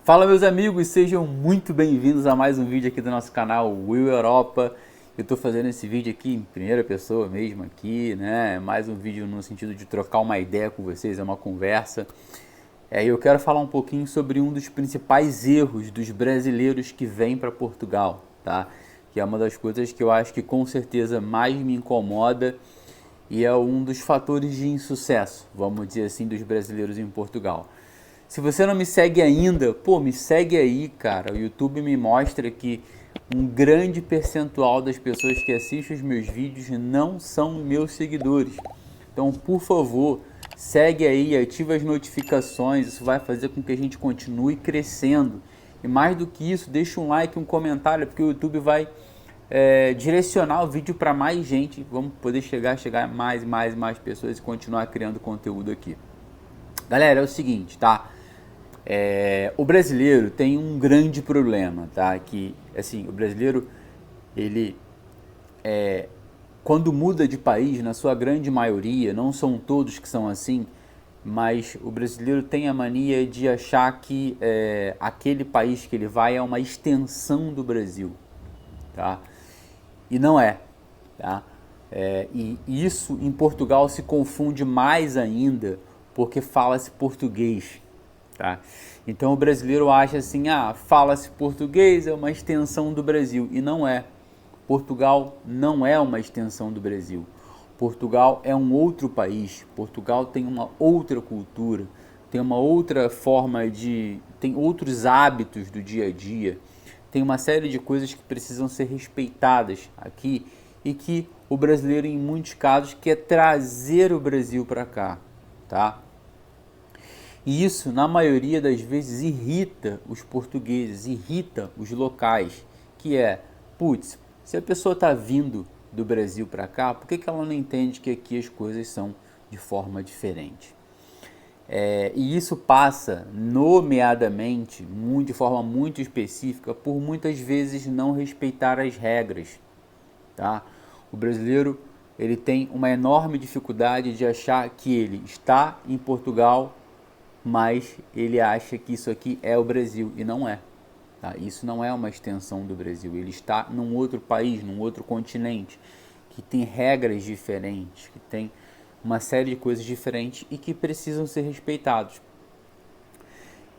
Fala meus amigos, sejam muito bem-vindos a mais um vídeo aqui do nosso canal Will Europa. Eu estou fazendo esse vídeo aqui em primeira pessoa mesmo aqui, né? Mais um vídeo no sentido de trocar uma ideia com vocês, é uma conversa. Eu quero falar um pouquinho sobre um dos principais erros dos brasileiros que vêm para Portugal, tá? Que é uma das coisas que eu acho que com certeza mais me incomoda e é um dos fatores de insucesso, vamos dizer assim, dos brasileiros em Portugal. Se você não me segue ainda, pô, me segue aí, cara. O YouTube me mostra que um grande percentual das pessoas que assistem os meus vídeos não são meus seguidores. Então, por favor, segue aí, ativa as notificações. Isso vai fazer com que a gente continue crescendo. E mais do que isso, deixa um like, um comentário, porque o YouTube vai direcionar o vídeo para mais gente. Vamos poder chegar a mais pessoas e continuar criando conteúdo aqui. Galera, é o seguinte, tá? O brasileiro tem um grande problema, tá? Que, assim, o brasileiro, ele, quando muda de país, na sua grande maioria, não são todos que são assim, mas o brasileiro tem a mania de achar que aquele país que ele vai é uma extensão do Brasil, tá? E não é, tá? E isso em Portugal se confunde mais ainda porque fala-se português, tá? Então o brasileiro acha assim, fala-se português, é uma extensão do Brasil, e não é. Portugal não é uma extensão do Brasil. Portugal é um outro país. Portugal tem uma outra cultura, tem uma outra forma tem outros hábitos do dia a dia, tem uma série de coisas que precisam ser respeitadas aqui e que o brasileiro em muitos casos quer trazer o Brasil para cá, tá? E isso, na maioria das vezes, irrita os portugueses, irrita os locais, que putz, se a pessoa está vindo do Brasil para cá, por que ela não entende que aqui as coisas são de forma diferente? E isso passa, nomeadamente, de forma muito específica, por muitas vezes não respeitar as regras, tá? O brasileiro, ele tem uma enorme dificuldade de achar que ele está em Portugal, mas ele acha que isso aqui é o Brasil, e não é. Tá? Isso não é uma extensão do Brasil, ele está num outro país, num outro continente, que tem regras diferentes, que tem uma série de coisas diferentes e que precisam ser respeitados.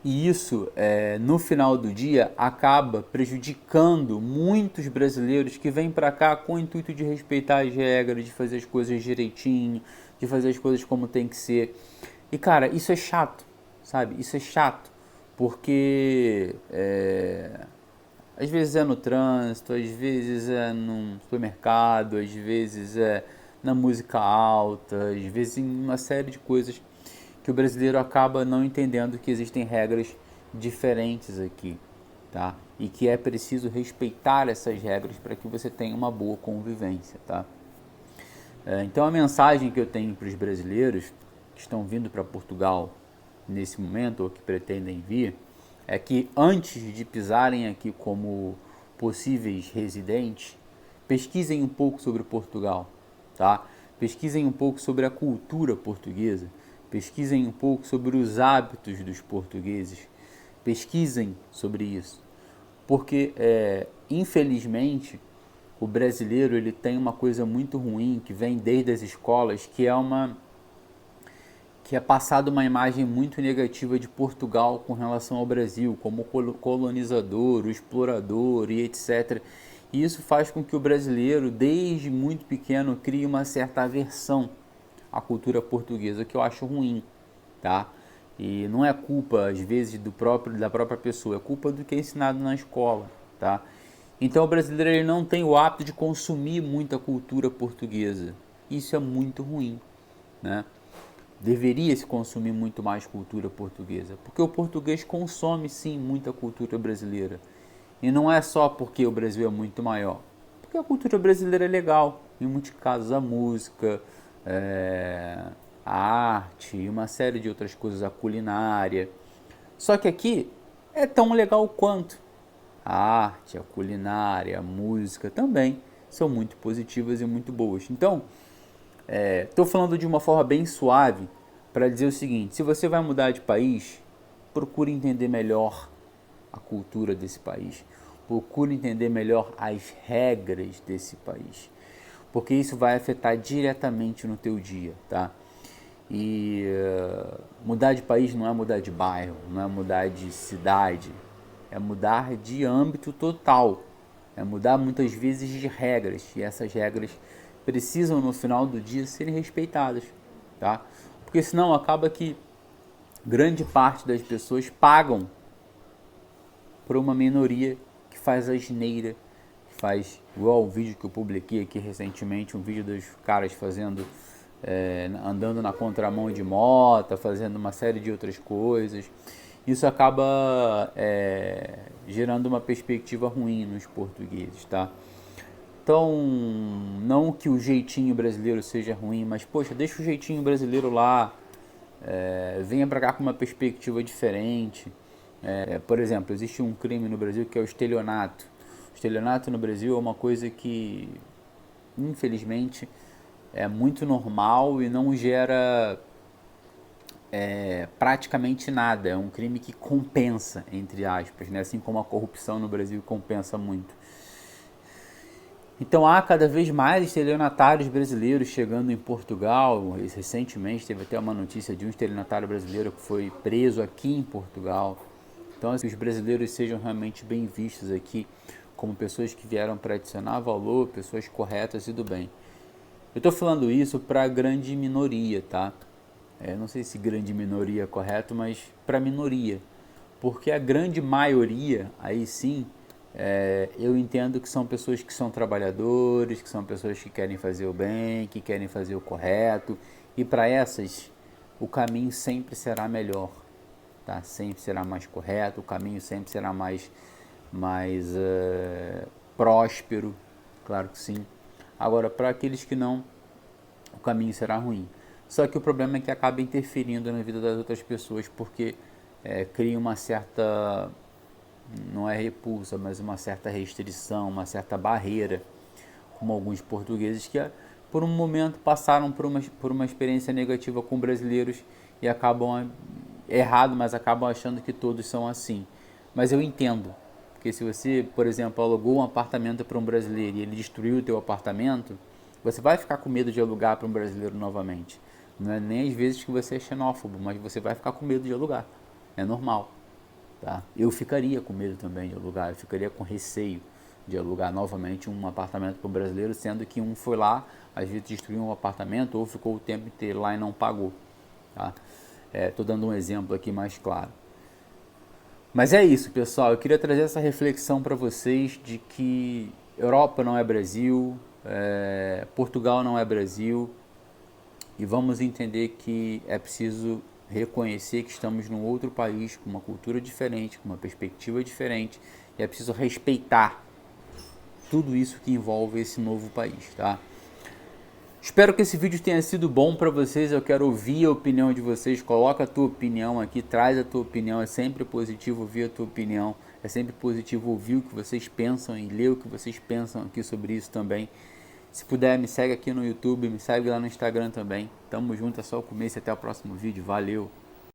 E isso, no final do dia, acaba prejudicando muitos brasileiros que vêm para cá com o intuito de respeitar as regras, de fazer as coisas direitinho, de fazer as coisas como tem que ser. E cara, isso é chato, sabe? Isso é chato, porque às vezes é no trânsito, às vezes é num supermercado, às vezes é na música alta, às vezes em uma série de coisas que o brasileiro acaba não entendendo que existem regras diferentes aqui, tá? E que é preciso respeitar essas regras para que você tenha uma boa convivência, tá? Então a mensagem que eu tenho para os brasileiros que estão vindo para Portugal nesse momento, ou que pretendem vir, é que antes de pisarem aqui como possíveis residentes, pesquisem um pouco sobre Portugal, tá? Pesquisem um pouco sobre a cultura portuguesa, pesquisem um pouco sobre os hábitos dos portugueses, pesquisem sobre isso, porque infelizmente o brasileiro ele tem uma coisa muito ruim que vem desde as escolas, que é passada uma imagem muito negativa de Portugal com relação ao Brasil, como colonizador, o explorador e etc. E isso faz com que o brasileiro, desde muito pequeno, crie uma certa aversão à cultura portuguesa, que eu acho ruim, tá? E não é culpa, às vezes, da própria pessoa, é culpa do que é ensinado na escola, tá? Então o brasileiro ele não tem o hábito de consumir muita cultura portuguesa. Isso é muito ruim, né? Deveria se consumir muito mais cultura portuguesa, porque o português consome sim muita cultura brasileira, e não é só porque o Brasil é muito maior, porque a cultura brasileira é legal, em muitos casos a música, a arte e uma série de outras coisas, a culinária, só que aqui é tão legal quanto a arte, a culinária, a música também são muito positivas e muito boas. Então estou falando de uma forma bem suave para dizer o seguinte: se você vai mudar de país, procure entender melhor a cultura desse país. Procure entender melhor as regras desse país, porque isso vai afetar diretamente no teu dia, tá? E mudar de país não é mudar de bairro, não é mudar de cidade, é mudar de âmbito total, é mudar muitas vezes de regras, e essas regras precisam no final do dia serem respeitadas, tá? Porque senão acaba que grande parte das pessoas pagam por uma minoria que faz asneira, que faz igual o vídeo que eu publiquei aqui recentemente, um vídeo dos caras fazendo, andando na contramão de moto, fazendo uma série de outras coisas. Isso acaba gerando uma perspectiva ruim nos portugueses, tá? Então, não que o jeitinho brasileiro seja ruim, mas poxa, deixa o jeitinho brasileiro lá, venha pra cá com uma perspectiva diferente. Por exemplo, existe um crime no Brasil que é o estelionato. O estelionato no Brasil é uma coisa que, infelizmente, é muito normal e não gera praticamente nada. É um crime que compensa, entre aspas, né? Assim como a corrupção no Brasil compensa muito. Então há cada vez mais estelionatários brasileiros chegando em Portugal. Recentemente teve até uma notícia de um estelionatário brasileiro que foi preso aqui em Portugal. Então que os brasileiros sejam realmente bem vistos aqui como pessoas que vieram para adicionar valor, pessoas corretas e do bem. Eu estou falando isso para a grande minoria, tá? Não sei se grande minoria é correto, mas para a minoria. Porque a grande maioria, aí sim, eu entendo que são pessoas que são trabalhadores, que são pessoas que querem fazer o bem, que querem fazer o correto. E para essas, o caminho sempre será melhor, tá? Sempre será mais correto, o caminho sempre será mais próspero, claro que sim. Agora, para aqueles que não, o caminho será ruim. Só que o problema é que acaba interferindo na vida das outras pessoas, porque cria uma certa, não é repulsa, mas uma certa restrição, uma certa barreira, como alguns portugueses que por um momento passaram por uma experiência negativa com brasileiros e acabam errado, mas acabam achando que todos são assim. Mas eu entendo, porque se você, por exemplo, alugou um apartamento para um brasileiro e ele destruiu o teu apartamento, você vai ficar com medo de alugar para um brasileiro novamente. Não é nem às vezes que você é xenófobo, mas você vai ficar com medo de alugar. É normal. Tá? Eu ficaria com medo também de alugar, eu ficaria com receio de alugar novamente um apartamento para um brasileiro, sendo que um foi lá, às vezes destruiu um apartamento ou ficou o tempo inteiro lá e não pagou. Tá? Tô dando um exemplo aqui mais claro. Mas é isso, pessoal. Eu queria trazer essa reflexão para vocês de que Europa não é Brasil, Portugal não é Brasil, e vamos entender que é preciso reconhecer que estamos num outro país com uma cultura diferente, com uma perspectiva diferente, e é preciso respeitar tudo isso que envolve esse novo país, tá? Espero que esse vídeo tenha sido bom para vocês. Eu quero ouvir a opinião de vocês. Coloca a tua opinião aqui, traz a tua opinião. É sempre positivo ouvir a tua opinião. É sempre positivo ouvir o que vocês pensam e ler o que vocês pensam aqui sobre isso também. Se puder, me segue aqui no YouTube, me segue lá no Instagram também. Tamo junto, é só o começo e até o próximo vídeo. Valeu!